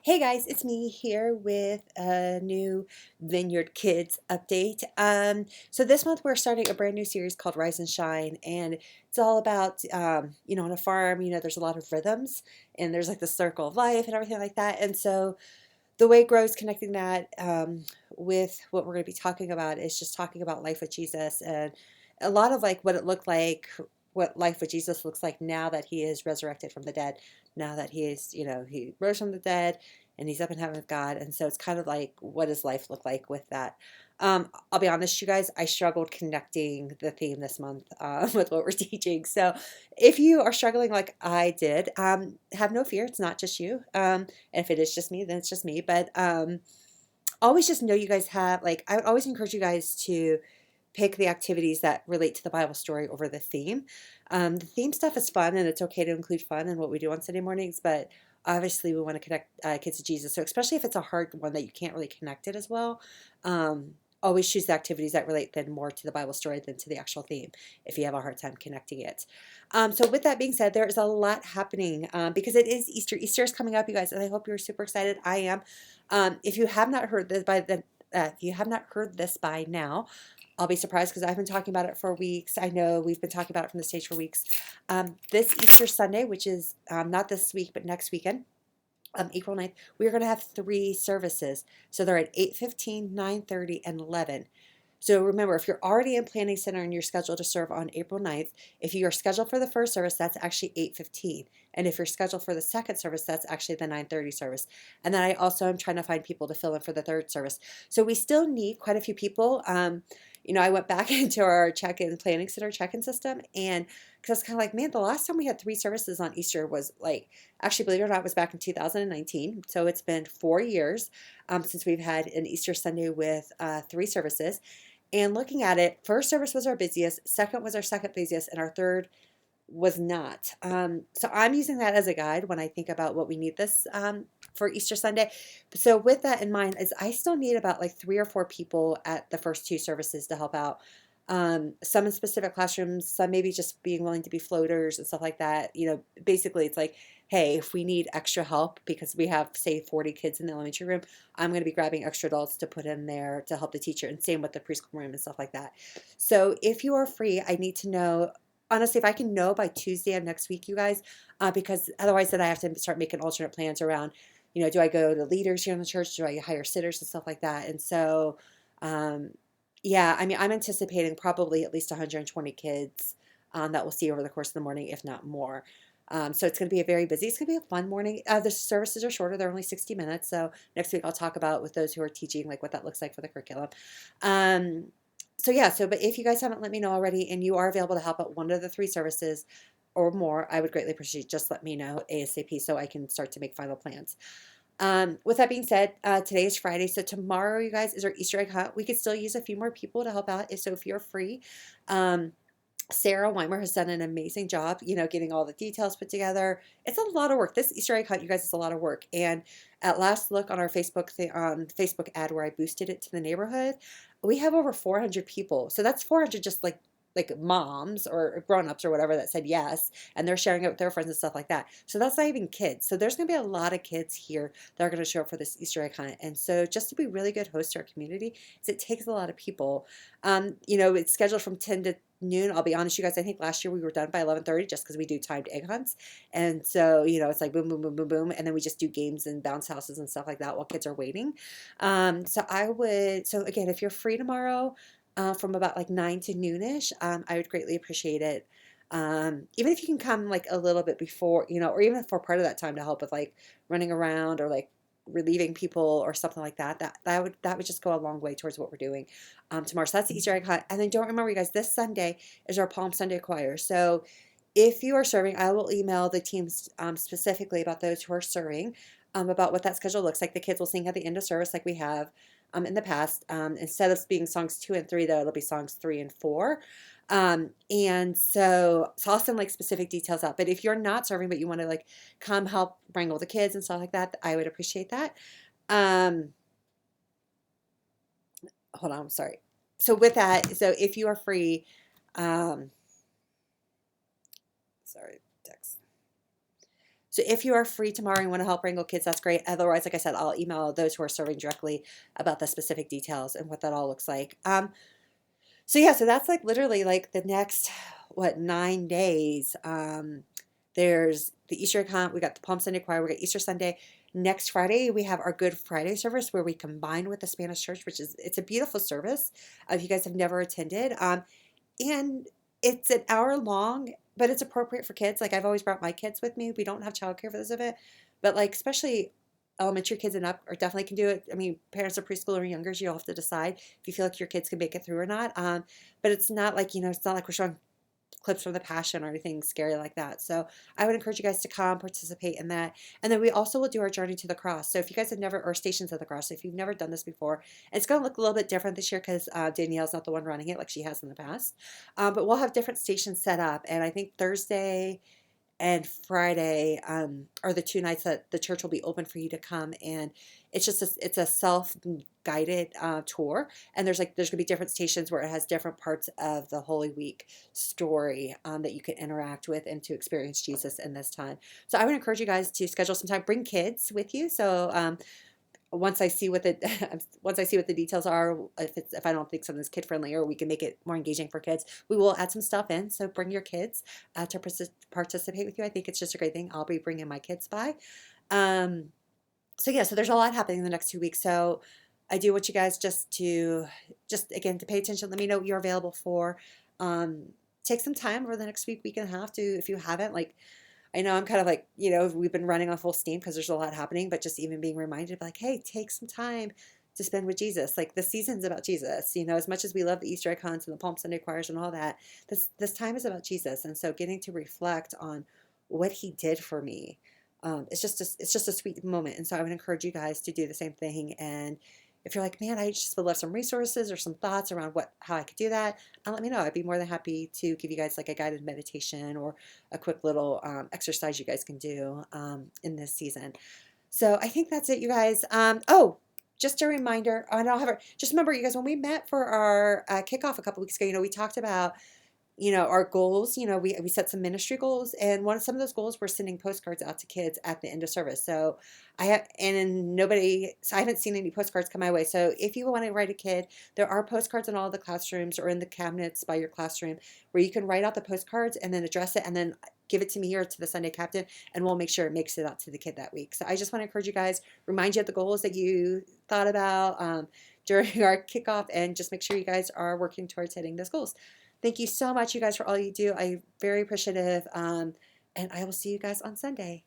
Hey guys, it's me here with a new Vineyard Kids update. So this month we're starting a brand new series called Rise and Shine, and it's all about, on a farm, there's a lot of rhythms, and there's like the circle of life and everything like that. And so the way it grows, connecting that with what we're going to be talking about is just talking about life with Jesus and a lot of like what it looked like, what life with Jesus looks like now that he is resurrected from the dead, now that he is, he rose from the dead and he's up in heaven with God. And so it's kind of like, what does life look like with that? I'll be honest, you guys, I struggled connecting the theme this month with what we're teaching. So if you are struggling like I did, have no fear. It's not just you. And if it is just me, then it's just me. But always just know you guys have, like, I would always encourage you guys to pick the activities that relate to the Bible story over the theme. The theme stuff is fun, and it's okay to include fun in what we do on Sunday mornings, but obviously we want to connect kids to Jesus. So especially if it's a hard one that you can't really connect it as well, always choose the activities that relate then more to the Bible story than to the actual theme if you have a hard time connecting it. So with that being said, there is a lot happening because it is Easter. Easter is coming up, you guys, and I hope you're super excited. I am. If you have not heard this if you have not heard this by now, I'll be surprised because I've been talking about it for weeks. I know we've been talking about it from the stage for weeks. This Easter Sunday, which is not this week, but next weekend, April 9th, we're going to have 3 services. So they're at 8:15, 9:30, and 11. So remember, if you're already in Planning Center and you're scheduled to serve on April 9th, if you are scheduled for the first service, that's actually 8:15. And if you're scheduled for the second service, that's actually the 9:30 service. And then I also am trying to find people to fill in for the third service. So we still need quite a few people. I went back into our check-in Planning Center check-in system, and because I was kind of like, man, the last time we had 3 services on Easter was like, actually, believe it or not, was back in 2019. So it's been 4 years since we've had an Easter Sunday with 3 services. And looking at it, first service was our busiest, second was our second busiest, and our third was not. So I'm using that as a guide when I think about what we need this for Easter Sunday. So with that in mind, is I still need about like 3 or 4 people at the first 2 services to help out. Some in specific classrooms, some maybe just being willing to be floaters and stuff like that. Basically it's like, hey, if we need extra help because we have, say, 40 kids in the elementary room, I'm going to be grabbing extra adults to put in there to help the teacher, and same with the preschool room and stuff like that. So if you are free, I need to know, honestly, if I can know by Tuesday of next week, you guys, because otherwise then I have to start making alternate plans around, do I go to leaders here in the church? Do I hire sitters and stuff like that? And so, yeah, I mean, I'm anticipating probably at least 120 kids that we'll see over the course of the morning, if not more. So it's going to be it's going to be a fun morning. The services are shorter. They're only 60 minutes. So next week I'll talk about with those who are teaching, like what that looks like for the curriculum. But if you guys haven't let me know already and you are available to help at one of the 3 services or more, I would greatly appreciate it. Just let me know ASAP so I can start to make final plans. With that being said, today is Friday, so tomorrow, you guys, is our Easter egg hunt. We could still use a few more people to help out, if you're free. Sarah Weimer has done an amazing job, getting all the details put together. It's a lot of work. This Easter egg hunt, you guys, is a lot of work. And at last look on our Facebook ad where I boosted it to the neighborhood, we have over 400 people. So that's 400 just like moms or grown-ups or whatever that said yes, and they're sharing it with their friends and stuff like that. So that's not even kids. So there's going to be a lot of kids here that are going to show up for this Easter egg hunt. And so just to be really good hosts to our community, is it takes a lot of people. It's scheduled from 10 to noon. I'll be honest, you guys, I think last year we were done by 11:30 just because we do timed egg hunts. And so, it's like boom, boom, boom, boom, boom. And then we just do games and bounce houses and stuff like that while kids are waiting. So again, if you're free tomorrow, from about like 9 to noonish, I would greatly appreciate it. Even if you can come like a little bit before, or even for part of that time to help with like running around or like relieving people or something like that. That would just go a long way towards what we're doing tomorrow. So that's the Easter egg hunt. And then don't remember, you guys, this Sunday is our Palm Sunday choir. So if you are serving, I will email the teams specifically about those who are serving, about what that schedule looks like. The kids will sing at the end of service like we have in the past. Instead of being songs 2 and 3, though, it'll be songs 3 and 4. And so I'll send like specific details out. But if you're not serving, but you want to like come help wrangle the kids and stuff like that, I would appreciate that. Hold on, I'm sorry. So with that, so if you are free, sorry, text. So if you are free tomorrow and want to help wrangle kids, that's great. Otherwise, like I said, I'll email those who are serving directly about the specific details and what that all looks like. So yeah, so that's like literally like the next, what, 9 days. There's the Easter egg hunt. We got the Palm Sunday choir. We got Easter Sunday. Next Friday, we have our Good Friday service where we combine with the Spanish church, which is, it's a beautiful service. If you guys have never attended, and it's an hour long, but it's appropriate for kids. Like I've always brought my kids with me. We don't have childcare for this event, but like especially elementary kids and up are definitely can do it. I mean, parents of preschool or younger, you'll have to decide if you feel like your kids can make it through or not. But it's not like, it's not like we're showing clips from the Passion or anything scary like that. So I would encourage you guys to come participate in that. And then we also will do our Journey to the Cross. So if you guys have never, or Stations of the Cross, if you've never done this before, and it's going to look a little bit different this year because Danielle's not the one running it like she has in the past. But we'll have different stations set up. And I think Thursday and Friday are the 2 nights that the church will be open for you to come, and it's a self-guided tour, and there's gonna be different stations where it has different parts of the Holy Week story that you can interact with and to experience Jesus in this time. So I would encourage you guys to schedule some time, bring kids with you. So once I see what the once I see what the details are, if I don't think something's kid friendly or we can make it more engaging for kids, we will add some stuff in. So bring your kids to participate with you. I think it's just a great thing. I'll be bringing my kids by. Um, so yeah, so there's a lot happening in the next 2 weeks. So I do want you guys just again to pay attention. Let me know what you're available for. Take some time over the next week and a half to, if you haven't, like, I know I'm kind of like, we've been running on full steam because there's a lot happening, but just even being reminded of like, hey, take some time to spend with Jesus. Like the season's about Jesus, as much as we love the Easter egg hunts and the Palm Sunday choirs and all that, this time is about Jesus. And so getting to reflect on what he did for me, it's just a sweet moment. And so I would encourage you guys to do the same thing. And if you're like, man, I just would love some resources or some thoughts around how I could do that, let me know. I'd be more than happy to give you guys like a guided meditation or a quick little exercise you guys can do in this season. So I think that's it, you guys. Oh, just a reminder, and just remember, you guys, when we met for our kickoff a couple weeks ago, we talked about our goals. We set some ministry goals, and some of those goals were sending postcards out to kids at the end of service. So I haven't seen any postcards come my way. So if you want to write a kid, there are postcards in all the classrooms or in the cabinets by your classroom where you can write out the postcards and then address it and then give it to me or to the Sunday captain, and we'll make sure it makes it out to the kid that week. So I just want to encourage you guys, remind you of the goals that you thought about during our kickoff, and just make sure you guys are working towards hitting those goals. Thank you so much, you guys, for all you do. I'm very appreciative. And I will see you guys on Sunday.